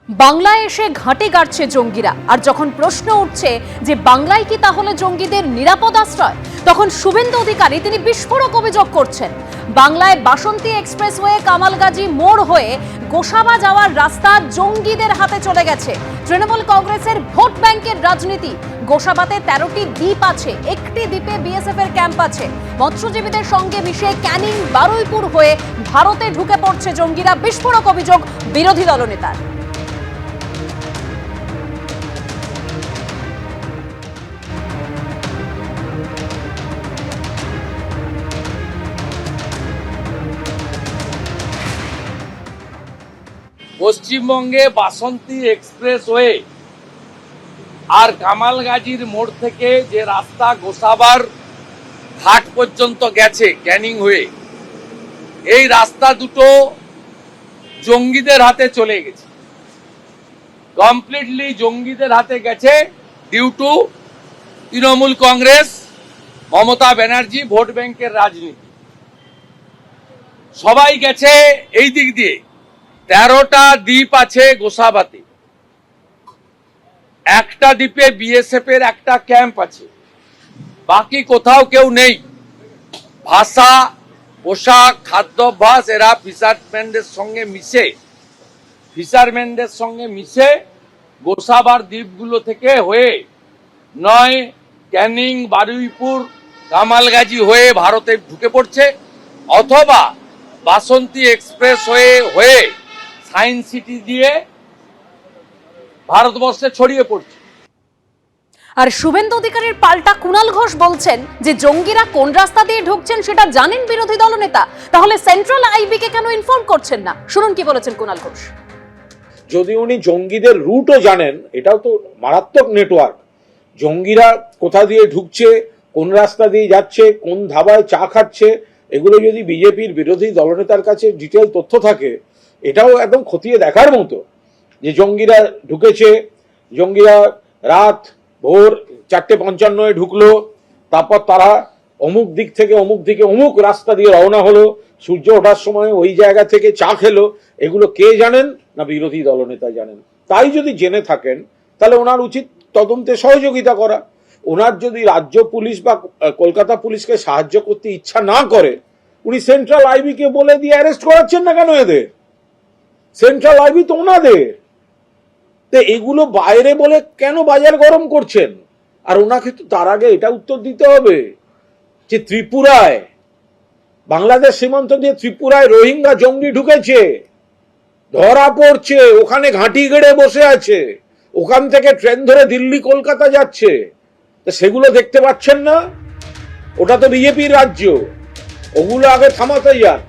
বাংলায় এসে ঘাঁটি গাড়ছে জঙ্গিরা। আর যখন প্রশ্ন উঠছে যে বাংলায় কি তাহলে জঙ্গিদের নিরাপদ আশ্রয়, তখন শুভেন্দু অধিকারী তিনি বিস্ফোরক অভিযোগ করছেন। বাংলায় বাসন্তী এক্সপ্রেসওয়ে কামালগাজী মোড় হয়ে গোসাবা যাওয়ার রাস্তা জঙ্গিদের হাতে চলে গেছে। তৃণমূল কংগ্রেসের ভোট ব্যাংকের রাজনীতি। গোসাবাতে 13টি দ্বীপ আছে, একটি দ্বীপে বিএসএফ এর ক্যাম্প আছে। মৎস্যজীবীদের সঙ্গে মিশে ক্যানিং বারুইপুর হয়ে ভারতে ঢুকে পড়ছে জঙ্গিরা, বিস্ফোরক অভিযোগ বিরোধী দলনেতার। পশ্চিমবঙ্গে বাসন্তী এক্সপ্রেসওয়ে আর কামালগাজীর মোড় থেকে যে রাস্তা গোসাবার ঘাট পর্যন্ত গেছে ক্যানিং হয়ে, এই রাস্তা দুটো জঙ্গিদের হাতে চলে গেছে, কমপ্লিটলি জঙ্গিদের হাতে গেছে due to Trinamool Congress, Mamata Banerjee vote ব্যাংকের রাজনীতি। সবাই গেছে এই দিক দিয়ে। 13টা দ্বীপ আছে গোসাবাতে, একটা দ্বীপে বিএসএফ এর একটা ক্যাম্প আছে, বাকি কোথাও কেউ নেই। ভাষা, পোশাক, খাদ্যাভ্যাস এরা ফিশারম্যানদের সঙ্গে মিশে গোসাবার দ্বীপগুলো থেকে হয়ে নয় ক্যানিং বারুইপুর কামালগাজী হয়ে ভারতে ঢুকে পড়ছে, অথবা বাসন্তী এক্সপ্রেস হয়ে সায়েন্স সিটি দিয়ে ভারতবর্ষে ছড়িয়ে পড়ছে। আর শুভেন্দু অধিকারীর পাল্টা কুণাল ঘোষ বলছেন যে জঙ্গিরা কোন রাস্তা দিয়ে ঢুকছেন সেটা জানেন বিরোধী দলনেতা, তাহলে সেন্ট্রাল আইবি কে কেন ইনফর্ম করছেন না? শুনুন কি বলেছেন কুণাল ঘোষ। যদি উনি জঙ্গিদের রুটও জানেন, এটাও তো মারাত্মক নেটওয়ার্ক। জঙ্গিরা কোথা দিয়ে ঢুকছে, কোন রাস্তা দিয়ে যাচ্ছে, কোন ধাবায় চা খাচ্ছে, এগুলো যদি বিজেপির বিরোধী দলনেতার কাছে ডিটেল তথ্য থাকে, এটাও একদম খতিয়ে দেখার মতো যে জঙ্গিরা ঢুকেছে। জঙ্গিরা রাত ভোর 4:55 ঢুকলো, তারপর তারা অমুক দিক থেকে অমুক দিকে অমুক রাস্তা দিয়ে রওনা হলো, সূর্য ওঠার সময় ওই জায়গা থেকে চা খেলো। এগুলো কে জানেন? না বিরোধী দলনেতা জানেন। তাই যদি জেনে থাকেন তাহলে ওনার উচিত তদন্তে সহযোগিতা করা। ওনার যদি রাজ্য পুলিশ বা কলকাতা পুলিশকে সাহায্য করতে ইচ্ছা না করে, উনি সেন্ট্রাল আইবি কে বলে দিয়ে অ্যারেস্ট করাচ্ছেন না কেন? এদের সেন্ট্রাল আইবি তো ওনাদের। তো এগুলো বাইরে বলে কেন বাজার গরম করছেন? আর ওনাকে তো তার আগে এটা উত্তর দিতে হবে যে ত্রিপুরায়, বাংলাদেশ সীমান্ত দিয়ে ত্রিপুরায় রোহিঙ্গা জঙ্গি ঢুকেছে, ধরা পড়ছে, ওখানে ঘাঁটি গেড়ে বসে আছে, ওখান থেকে ট্রেন ধরে দিল্লি কলকাতা যাচ্ছে। তো সেগুলো দেখতে পাচ্ছেন না? ওটা তো বিজেপির রাজ্য, ওগুলো আগে থামাতে যান।